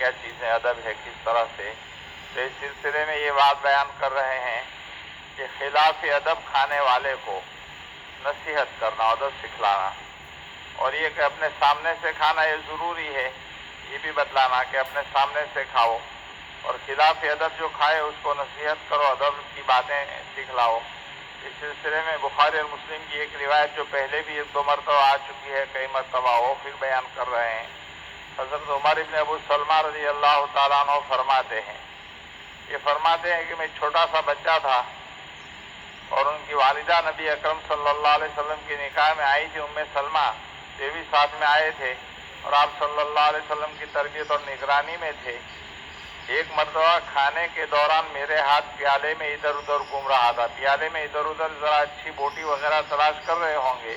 کیا چیزیں ادب ہے، کس طرح سے. تو اس سلسلے میں یہ بات بیان کر رہے ہیں کہ خلاف ادب کھانے والے کو نصیحت کرنا، ادب سکھلانا، اور یہ کہ اپنے سامنے سے کھانا یہ ضروری ہے، یہ بھی بتلانا کہ اپنے سامنے سے کھاؤ، اور خلاف ادب جو کھائے اس کو نصیحت کرو، ادب کی باتیں سکھلاؤ. اس سلسلے میں بخاری اور مسلم کی ایک روایت جو پہلے بھی 1-2 مرتبہ آ چکی ہے، کئی مرتبہ وہ پھر بیان کر رہے ہیں. حضرت عمر ابن ابو سلمہ رضی اللہ تعالیٰ عنہ فرماتے ہیں، یہ فرماتے ہیں کہ میں چھوٹا سا بچہ تھا اور ان کی والدہ نبی اکرم صلی اللہ علیہ وسلم کی نکاح میں آئی تھی، ام سلمہ، یہ بھی ساتھ میں آئے تھے اور آپ صلی اللہ علیہ وسلم کی تربیت اور نگرانی میں تھے. ایک مرتبہ کھانے کے دوران میرے ہاتھ پیالے میں ادھر ادھر گھوم رہا تھا، پیالے میں ادھر ادھر ذرا اچھی بوٹی وغیرہ تلاش کر رہے ہوں گے،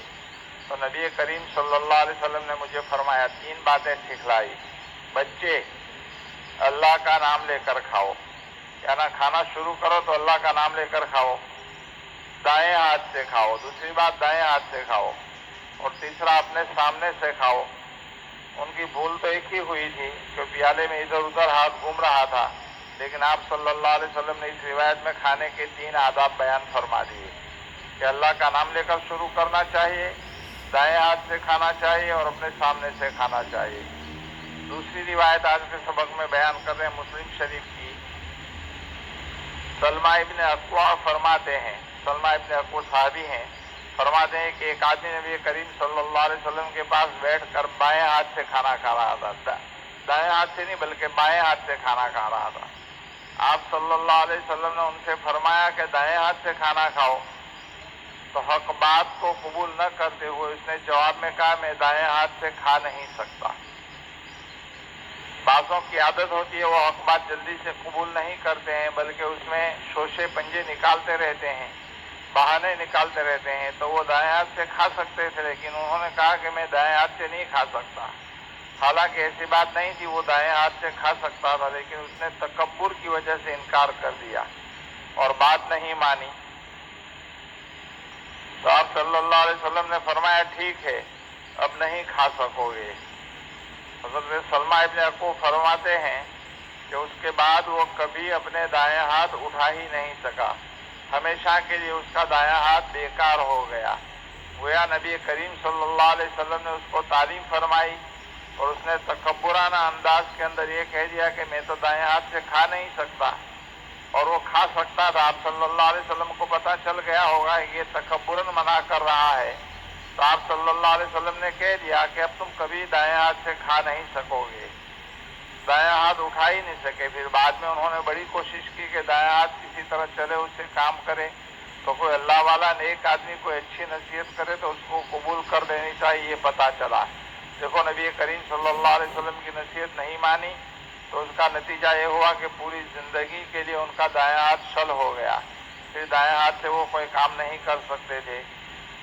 تو نبی کریم صلی اللہ علیہ وسلم نے مجھے فرمایا، 3 باتیں سکھلائی. بچے، اللہ کا نام لے کر کھاؤ، یعنی کھانا شروع کرو تو اللہ کا نام لے کر کھاؤ. دائیں ہاتھ سے کھاؤ، دوسری بات دائیں ہاتھ سے کھاؤ، اور تیسرا اپنے سامنے سے کھاؤ. ان کی بھول تو ایک ہی ہوئی تھی کہ پیالے میں ادھر ادھر ہاتھ گھوم رہا تھا، لیکن آپ صلی اللہ علیہ وسلم نے اس روایت میں کھانے کے 3 آداب بیان فرما دیے کہ اللہ کا نام لے کر شروع کرنا چاہیے، دائیں ہاتھ سے کھانا چاہیے اور اپنے سامنے سے کھانا چاہیے. دوسری روایت آج کے سبق میں بیان کر رہے ہیں مسلم شریف کی. سلمہ ابن اکوع فرماتے ہیں، سلمہ ابن اکوع صحابی ہیں، فرماتے ہیں کہ ایک آدمی نبی کریم صلی اللہ علیہ وسلم کے پاس بیٹھ کر بائیں ہاتھ سے کھانا کھا رہا تھا، دائیں ہاتھ سے نہیں بلکہ بائیں ہاتھ سے کھانا کھا رہا تھا. آپ صلی اللہ علیہ وسلم نے ان سے فرمایا کہ دائیں ہاتھ سے کھانا کھاؤ، تو حق بات کو قبول نہ کرتے ہوئے اس نے جواب میں کہا، میں دائیں ہاتھ سے کھا نہیں سکتا. بعضوں کی عادت ہوتی ہے وہ حق بات جلدی سے قبول نہیں کرتے ہیں، بلکہ اس میں شوشے پنجے نکالتے رہتے ہیں، بہانے نکالتے رہتے ہیں. تو وہ دائیں ہاتھ سے کھا سکتے تھے، لیکن انہوں نے کہا کہ میں دائیں ہاتھ سے نہیں کھا سکتا. حالانکہ ایسی بات نہیں تھی، وہ دائیں ہاتھ سے کھا سکتا تھا، لیکن اس نے تکبر کی وجہ سے انکار کر دیا اور بات نہیں مانی. تو آپ صلی اللہ علیہ وسلم نے فرمایا، ٹھیک ہے، اب نہیں کھا سکو گے. حضرت سلمہ ابن اکوع فرماتے ہیں کہ اس کے بعد وہ کبھی اپنے دائیں ہاتھ اٹھا ہی نہیں سکا، ہمیشہ کے لیے اس کا دائیں ہاتھ بیکار ہو گیا. گویا نبی کریم صلی اللہ علیہ وسلم نے اس کو تعلیم فرمائی اور اس نے تکبرانہ انداز کے اندر یہ کہہ دیا کہ میں تو دائیں ہاتھ سے کھا نہیں سکتا، اور وہ کھا سکتا تھا. آپ صلی اللہ علیہ وسلم کو پتہ چل گیا ہوگا کہ یہ تکبراً منع کر رہا ہے، تو آپ صلی اللہ علیہ وسلم نے کہہ دیا کہ اب تم کبھی دائیں ہاتھ سے کھا نہیں سکو گے. دائیں ہاتھ اٹھا ہی نہیں سکے. پھر بعد میں انہوں نے بڑی کوشش کی کہ دائیں ہاتھ کسی طرح چلے، اس سے کام کرے. تو کوئی اللہ والا نیک آدمی کوئی اچھی نصیحت کرے تو اس کو قبول کر لینی چاہیے، یہ پتہ چلا. دیکھو نبی کریم صلی اللہ علیہ وسلم کی نصیحت نہیں مانی تو اس کا نتیجہ یہ ہوا کہ پوری زندگی کے لیے ان کا دائیں ہاتھ شل ہو گیا، پھر دائیں ہاتھ سے وہ کوئی کام نہیں کر سکتے تھے.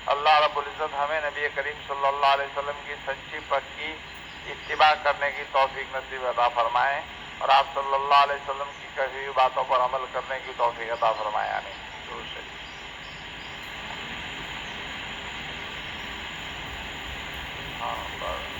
اللہ رب العزت ہمیں نبی کریم صلی اللہ علیہ وسلم کی سچی پکی اتباع کرنے کی توفیق نصیب عطا فرمائے، اور آپ صلی اللہ علیہ وسلم کی کہی ہوئی باتوں پر عمل کرنے کی توفیق عطا فرمائے. آمین. درود شریف. ہاں